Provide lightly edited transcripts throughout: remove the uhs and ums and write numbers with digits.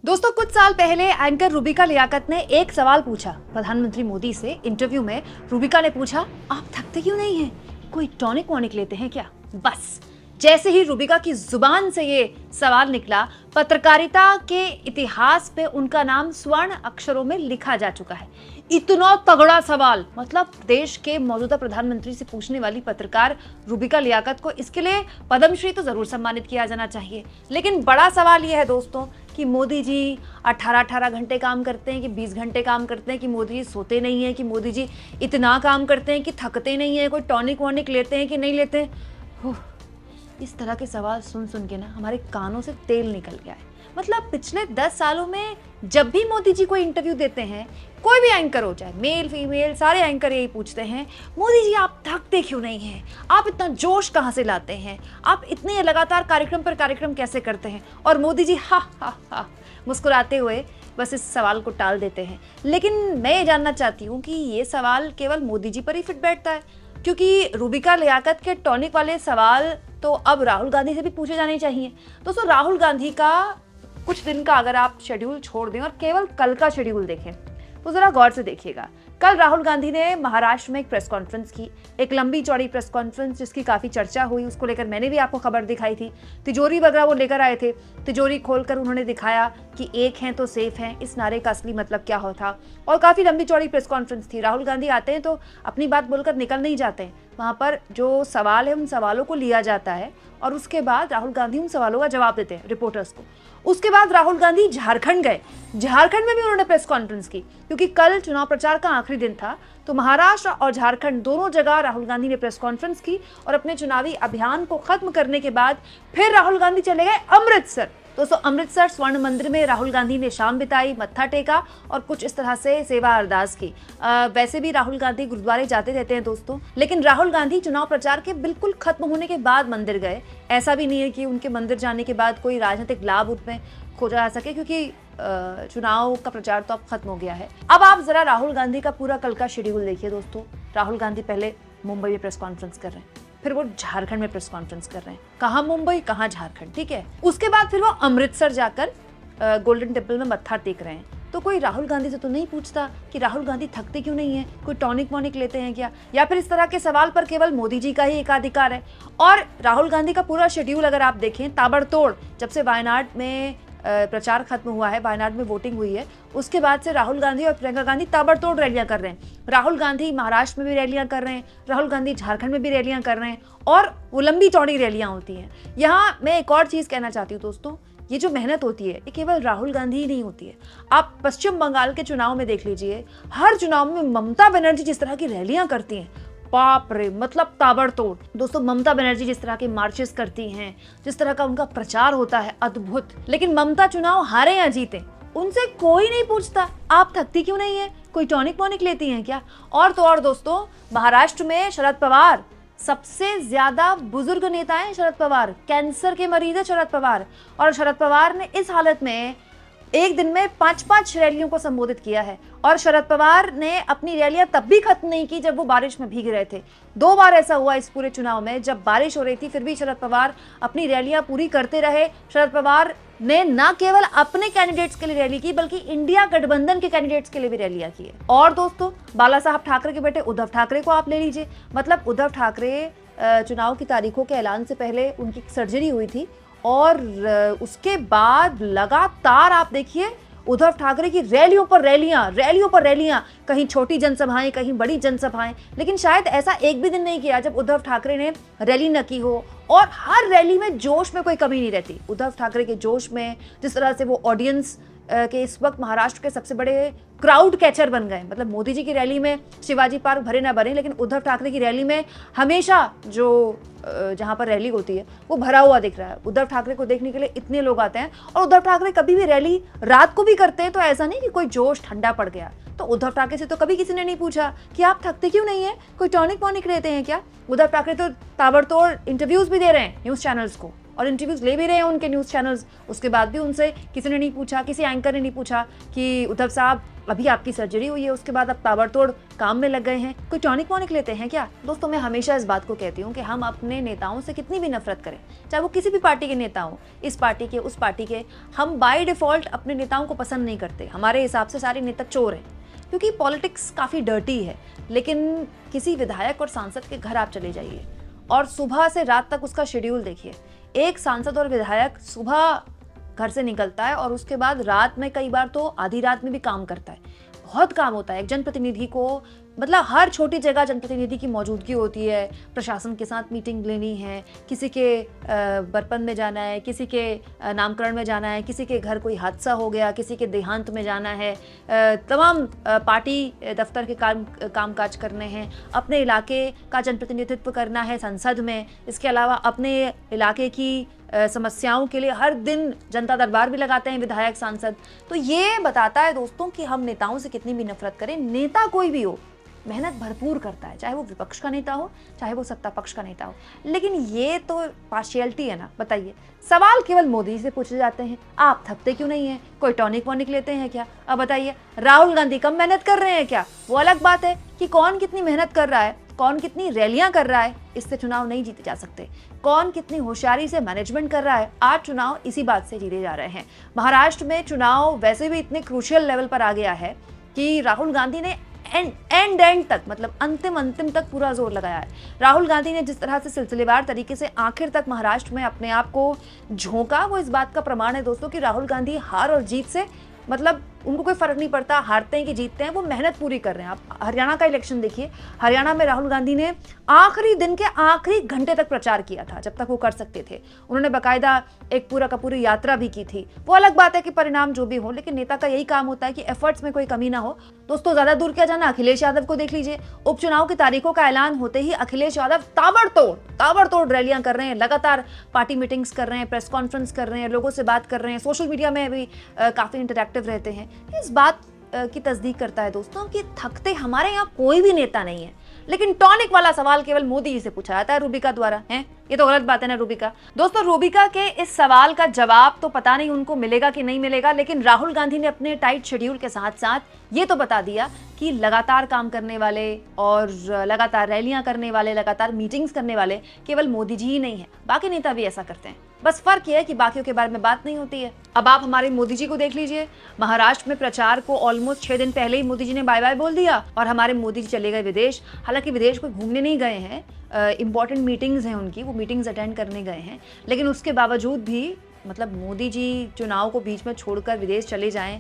दोस्तों, कुछ साल पहले एंकर रूबिका लियाकत ने एक सवाल पूछा प्रधानमंत्री मोदी से। इंटरव्यू में रूबिका ने पूछा, आप थकते क्यों नहीं हैं? कोई टॉनिक वॉनिक लेते हैं क्या? बस जैसे ही रूबिका की जुबान से ये सवाल निकला, पत्रकारिता के इतिहास पे उनका नाम स्वर्ण अक्षरों में लिखा जा चुका है। इतना तगड़ा सवाल, मतलब देश के मौजूदा प्रधानमंत्री से पूछने वाली पत्रकार रूबिका लियाकत को इसके लिए पद्मश्री तो जरूर सम्मानित किया जाना चाहिए। लेकिन बड़ा सवाल यह है दोस्तों कि मोदी जी 18-18 घंटे काम करते हैं कि 20 घंटे काम करते हैं, कि मोदी जी सोते नहीं हैं, कि मोदी जी इतना काम करते हैं कि थकते नहीं हैं, कोई टॉनिक वॉनिक लेते हैं कि नहीं लेते हैं। इस तरह के सवाल सुन सुन के ना हमारे कानों से तेल निकल गया है। मतलब पिछले 10 सालों में जब भी मोदी जी कोई इंटरव्यू देते हैं, कोई भी एंकर हो जाए, मेल फीमेल, सारे एंकर यही पूछते हैं, मोदी जी आप थकते क्यों नहीं हैं? आप इतना जोश कहाँ से लाते हैं? आप इतने लगातार कार्यक्रम पर कार्यक्रम कैसे करते हैं? और मोदी जी हा हा हा मुस्कुराते हुए बस इस सवाल को टाल देते हैं। लेकिन मैं ये जानना चाहती हूँ कि ये सवाल केवल मोदी जी पर ही फिट बैठता है, क्योंकि रूबिका लियाकत के टॉनिक वाले सवाल तो अब राहुल गांधी से भी पूछे जाने चाहिए। दोस्तों, राहुल गांधी का कुछ दिन का अगर आप शेड्यूल छोड़ दें और केवल कल का शेड्यूल देखें तो जरा गौर से देखिएगा। कल राहुल गांधी ने महाराष्ट्र में एक प्रेस कॉन्फ्रेंस की, एक लंबी चौड़ी प्रेस कॉन्फ्रेंस जिसकी काफी चर्चा हुई। उसको लेकर मैंने भी आपको खबर दिखाई थी। तिजोरी वगैरह वो लेकर आए थे। तिजोरी खोलकर उन्होंने दिखाया कि एक हैं तो सेफ हैं, इस नारे का असली मतलब क्या होता। और काफी लंबी चौड़ी प्रेस कॉन्फ्रेंस थी। राहुल गांधी आते हैं तो अपनी बात बोलकर निकल नहीं जाते हैं। वहाँ पर जो सवाल है उन सवालों को लिया जाता है और उसके बाद राहुल गांधी उन सवालों का जवाब देते हैं रिपोर्टर्स को। उसके बाद राहुल गांधी झारखंड गए। झारखंड में भी उन्होंने प्रेस कॉन्फ्रेंस की, क्योंकि कल चुनाव प्रचार का आखिरी दिन था। तो महाराष्ट्र और झारखंड दोनों जगह राहुल गांधी ने प्रेस कॉन्फ्रेंस की और अपने चुनावी अभियान को खत्म करने के बाद फिर राहुल गांधी चले गए अमृतसर। दोस्तों, अमृतसर स्वर्ण मंदिर में राहुल गांधी ने शाम बिताई, मत्था टेका और कुछ इस तरह से सेवा अरदास की। वैसे भी राहुल गांधी गुरुद्वारे जाते रहते हैं दोस्तों, लेकिन राहुल गांधी चुनाव प्रचार के बिल्कुल खत्म होने के बाद मंदिर गए। ऐसा भी नहीं है कि उनके मंदिर जाने के बाद कोई राजनीतिक लाभ उनमें खोजा जा सके, क्योंकि चुनाव का प्रचार तो अब खत्म हो गया है। अब आप जरा राहुल गांधी का पूरा कल का शेड्यूल देखिए दोस्तों। राहुल गांधी पहले मुंबई में प्रेस कॉन्फ्रेंस कर रहे हैं, फिर वो झारखंड में प्रेस कॉन्फ्रेंस कर रहे हैं। कहाँ मुंबई, कहाँ झारखंड, ठीक है। उसके बाद फिर वो अमृतसर जाकर गोल्डन टेम्पल में मत्था टेक रहे हैं। तो कोई राहुल गांधी से तो नहीं पूछता कि राहुल गांधी थकते क्यों नहीं है, कोई टॉनिक वॉनिक लेते हैं क्या, या फिर इस तरह के सवाल पर केवल मोदी जी का ही एकाधिकार है। और राहुल गांधी का पूरा शेड्यूल अगर आप देखें, ताबड़तोड़ जब से वायनाड में प्रचार खत्म हुआ है, वायनाड में वोटिंग हुई है, उसके बाद से राहुल गांधी और प्रियंका गांधी ताबड़तोड़ रैलियां कर रहे हैं। राहुल गांधी महाराष्ट्र में भी रैलियां कर रहे हैं, राहुल गांधी झारखंड में भी रैलियां कर रहे हैं, और वो लंबी चौड़ी रैलियां होती हैं। यहाँ मैं एक और चीज कहना चाहती हूँ दोस्तों, ये जो मेहनत होती है ये केवल राहुल गांधी ही नहीं होती है। आप पश्चिम बंगाल के चुनाव में देख लीजिए, हर चुनाव में ममता बनर्जी जिस तरह की रैलियां करती हैं, बाप रे, मतलब ताबड़तोड़। दोस्तों, ममता बनर्जी जिस तरह के मार्चेस करती हैं, जिस तरह का उनका प्रचार होता है, अद्भुत। लेकिन ममता चुनाव हारे या जीते, उनसे कोई नहीं पूछता आप थकती क्यों नहीं है, कोई टॉनिक वॉनिक लेती हैं क्या। और तो और दोस्तों, महाराष्ट्र में शरद पवार सबसे ज्यादा बुजुर्ग नेता हैं। शरद पवार कैंसर के मरीज है शरद पवार, और शरद पवार ने इस हालत में एक दिन में 5-5 रैलियों को संबोधित किया है। और शरद पवार ने अपनी रैलियां तब भी खत्म नहीं की जब वो बारिश में भीग रहे थे। 2 बार ऐसा हुआ इस पूरे चुनाव में, जब बारिश हो रही थी फिर भी शरद पवार अपनी रैलियां पूरी करते रहे। शरद पवार ने न केवल अपने कैंडिडेट्स के लिए रैली की, बल्कि इंडिया गठबंधन के कैंडिडेट्स के लिए भी रैलियां की है। और दोस्तों, बाला साहब ठाकरे के बेटे उद्धव ठाकरे को आप ले लीजिए। मतलब उद्धव ठाकरे चुनाव की तारीखों के ऐलान से पहले उनकी सर्जरी हुई थी, और उसके बाद लगातार आप देखिए उद्धव ठाकरे की रैलियों पर रैलियां, कहीं छोटी जनसभाएं, कहीं बड़ी जनसभाएं। लेकिन शायद ऐसा एक भी दिन नहीं किया जब उद्धव ठाकरे ने रैली न की हो। और हर रैली में जोश में कोई कमी नहीं रहती। उद्धव ठाकरे के जोश में, जिस तरह से वो ऑडियंस के इस वक्त महाराष्ट्र के सबसे बड़े क्राउड कैचर बन गए। मतलब मोदी जी की रैली में शिवाजी पार्क भरे ना भरे, लेकिन उद्धव ठाकरे की रैली में हमेशा जो जहां पर रैली होती है वो भरा हुआ दिख रहा है। उद्धव ठाकरे को देखने के लिए इतने लोग आते हैं। और उद्धव ठाकरे कभी भी रैली रात को भी करते हैं, तो ऐसा नहीं कि कोई जोश ठंडा पड़ गया। तो उद्धव ठाकरे से तो कभी किसी ने नहीं पूछा कि आप थकते क्यों नहीं है, कोई टॉनिक वॉनिक लेते हैं क्या। उद्धव ठाकरे तो ताबड़तोड़ इंटरव्यूज भी दे रहे हैं न्यूज चैनल्स को, और इंटरव्यूज ले भी रहे हैं उनके न्यूज़ चैनल्स। उसके बाद भी उनसे किसी ने नहीं पूछा, किसी एंकर ने नहीं पूछा कि उद्धव साहब अभी आपकी सर्जरी हुई है, उसके बाद आप ताबड़तोड़ काम में लग गए हैं, कोई टॉनिक वॉनिक लेते हैं क्या? दोस्तों, मैं हमेशा इस बात को कहती हूँ कि हम अपने नेताओं से कितनी भी नफरत करें, चाहे वो किसी भी पार्टी के नेता हों, इस पार्टी के, उस पार्टी के, हम बाय डिफॉल्ट अपने नेताओं को पसंद नहीं करते। हमारे हिसाब से सारे नेता चोर हैं, क्योंकि पॉलिटिक्स काफ़ी डर्टी है। लेकिन किसी विधायक और सांसद के घर आप चले जाइए और सुबह से रात तक उसका शेड्यूल देखिए। एक सांसद और विधायक सुबह घर से निकलता है और उसके बाद रात में, कई बार तो आधी रात में भी काम करता है। बहुत काम होता है एक जनप्रतिनिधि को, मतलब हर छोटी जगह जनप्रतिनिधि की मौजूदगी होती है। प्रशासन के साथ मीटिंग लेनी है, किसी के बरपन में जाना है, किसी के नामकरण में जाना है, किसी के घर कोई हादसा हो गया, किसी के देहांत में जाना है, तमाम पार्टी दफ्तर के कामकाज करने हैं, अपने इलाके का जनप्रतिनिधित्व करना है संसद में। इसके अलावा अपने इलाके की समस्याओं के लिए हर दिन जनता दरबार भी लगाते हैं विधायक सांसद। तो ये बताता है दोस्तों कि हम नेताओं से कितनी भी नफरत करें, नेता कोई भी हो मेहनत भरपूर करता है, चाहे वो विपक्ष का नेता हो, चाहे वो सत्ता पक्ष का नेता हो। लेकिन ये तो पार्शियलिटी है ना। बताइए, सवाल केवल मोदी से पूछे जाते हैं, आप थकते क्यों नहीं हैं? कोई टॉनिक वॉनिक लेते हैं क्या? अब बताइए, राहुल गांधी कम मेहनत कर रहे हैं क्या? वो अलग बात है कि कौन कितनी मेहनत कर रहा है, कौन कितनी रैलियां कर रहा है, इससे चुनाव नहीं जीते जा सकते। कौन कितनी होशियारी से मैनेजमेंट कर रहा है, आज चुनाव इसी बात से जीते जा रहे हैं। महाराष्ट्र में चुनाव वैसे भी इतने क्रूशियल लेवल पर आ गया है कि राहुल गांधी ने एंड तक, मतलब अंतिम तक पूरा जोर लगाया है। राहुल गांधी ने जिस तरह से सिलसिलेवार तरीके से आखिर तक महाराष्ट्र में अपने आप को झोंका, वो इस बात का प्रमाण है दोस्तों कि राहुल गांधी हार और जीत से, मतलब उनको कोई फर्क नहीं पड़ता हारते हैं कि जीतते हैं, वो मेहनत पूरी कर रहे हैं। आप हरियाणा का इलेक्शन देखिए, हरियाणा में राहुल गांधी ने आखिरी दिन के आखिरी घंटे तक प्रचार किया था, जब तक वो कर सकते थे। उन्होंने बाकायदा एक पूरा का पूरी यात्रा भी की थी। वो अलग बात है कि परिणाम जो भी हो, लेकिन नेता का यही काम होता है कि एफर्ट्स में कोई कमी ना हो। दोस्तों, ज्यादा दूर क्या जाना, अखिलेश यादव को देख लीजिए। उपचुनाव की तारीखों का ऐलान होते ही अखिलेश यादव ताबड़तोड़ रैलियां कर रहे हैं, लगातार पार्टी मीटिंग्स कर रहे हैं, प्रेस कॉन्फ्रेंस कर रहे हैं, लोगों से बात कर रहे हैं, सोशल मीडिया में भी काफी इंटरैक्टिव रहते हैं। इस बात की तस्दीक करता है दोस्तों कि थकते हमारे यहाँ कोई भी नेता नहीं है। लेकिन टॉनिक वाला सवाल केवल मोदी जी से पूछा जाता है रूबिका द्वारा, है ये तो गलत बात है ना रूबिका। दोस्तों, रूबिका के इस सवाल का जवाब तो पता नहीं उनको मिलेगा कि नहीं मिलेगा, लेकिन राहुल गांधी ने अपने टाइट शेड्यूल के साथ साथ ये तो बता दिया कि लगातार काम करने वाले और लगातार रैलियां करने वाले, लगातार मीटिंग्स करने वाले केवल मोदी जी ही नहीं है, बाकी नेता भी ऐसा करते हैं। बस फर्क ये है कि बाकियों के बारे में बात नहीं होती है। अब आप हमारे मोदी जी को देख लीजिए, महाराष्ट्र में प्रचार को ऑलमोस्ट 6 दिन पहले ही मोदी जी ने बाय बाय बोल दिया और हमारे मोदी जी चले गए विदेश। हालांकि विदेश को घूमने नहीं गए हैं, इंपॉर्टेंट मीटिंग्स हैं उनकी, वो मीटिंग्स अटेंड करने गए हैं, लेकिन उसके बावजूद भी मतलब मोदी जी चुनाव को बीच में छोड़कर विदेश चले जाएं,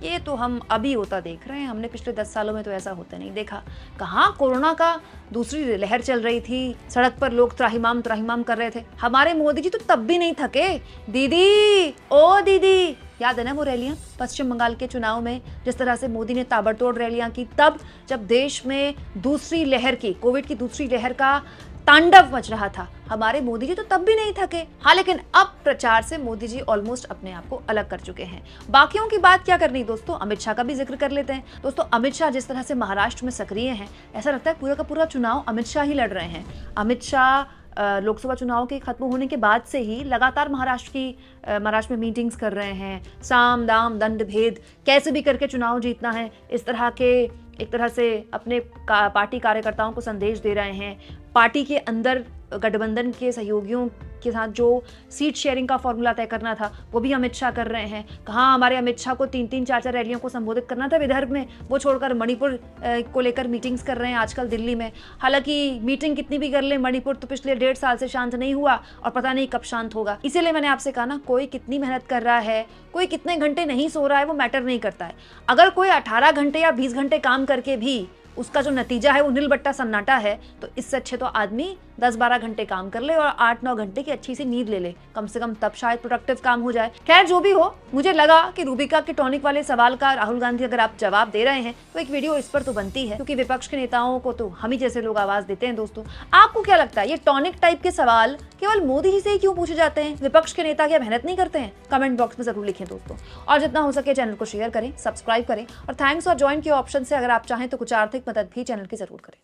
ये तो हम अभी होता देख रहे हैं। हमने पिछले 10 सालों में तो ऐसा होता नहीं देखा। कहाँ कोरोना का दूसरी लहर चल रही थी, सड़क पर लोग त्राहिमाम कर रहे थे, हमारे मोदी जी तो तब भी नहीं थके। दीदी, ओ दीदी, याद है ना वो रैलियां पश्चिम बंगाल के चुनाव में, जिस तरह से मोदी ने ताबड़तोड़ रैलियां की, तब जब देश में दूसरी लहर की, कोविड की दूसरी लहर का तांडव मच रहा था, हमारे मोदी जी तो तब भी नहीं थके। हाँ, लेकिन अब प्रचार से मोदी जी ऑलमोस्ट अपने आप को अलग कर चुके हैं। बाकियों की बात क्या करनी दोस्तों, अमित शाह का भी जिक्र कर लेते हैं। दोस्तों, अमित शाह जिस तरह से महाराष्ट्र में सक्रिय हैं, ऐसा लगता है पूरा का पूरा चुनाव अमित शाह ही लड़ रहे हैं। अमित शाह लोकसभा चुनाव के खत्म होने के बाद से ही लगातार महाराष्ट्र में मीटिंग्स कर रहे हैं। साम दाम दंड भेद, कैसे भी करके चुनाव जीतना है, इस तरह के एक तरह से अपने पार्टी कार्यकर्ताओं को संदेश दे रहे हैं। पार्टी के अंदर गठबंधन के सहयोगियों के साथ जो सीट शेयरिंग का फॉर्मूला तय करना था, वो भी अमित शाह कर रहे हैं। कहाँ हमारे अमित शाह को 3-3, 4-4 रैलियों को संबोधित करना था विदर्भ में, वो छोड़कर मणिपुर को लेकर मीटिंग्स कर रहे हैं आजकल दिल्ली में। हालांकि मीटिंग कितनी भी कर ले, मणिपुर तो पिछले 1.5 साल से शांत नहीं हुआ और पता नहीं कब शांत होगा। इसीलिए मैंने आपसे कहा ना, कोई कितनी मेहनत कर रहा है, कोई कितने घंटे नहीं सो रहा है, वो मैटर नहीं करता है। अगर कोई 18 घंटे या 20 घंटे काम करके भी उसका जो नतीजा है वो नीलबट्टा सन्नाटा है, तो इससे अच्छे तो आदमी 10-12 घंटे काम कर ले और 8-9 घंटे की अच्छी सी नींद ले ले कम से कम, तब शायद प्रोडक्टिव काम हो जाए। खैर, जो भी हो, मुझे लगा कि रूबिका के टॉनिक वाले सवाल का राहुल गांधी अगर आप जवाब दे रहे हैं तो एक वीडियो इस पर तो बनती है, क्योंकि विपक्ष के नेताओं को तो हम ही जैसे लोग आवाज देते हैं। दोस्तों, आपको क्या लगता है, ये टॉनिक टाइप के सवाल केवल मोदी जी से ही क्यों पूछे जाते हैं? विपक्ष के नेता क्या मेहनत नहीं करते हैं? कमेंट बॉक्स में जरूर लिखें दोस्तों, और जितना हो सके चैनल को शेयर करें, सब्सक्राइब करें, और थैंक्स और ज्वाइन के ऑप्शन से अगर आप चाहें तो कुछ आर्थिक मदद भी चैनल की जरूर करें।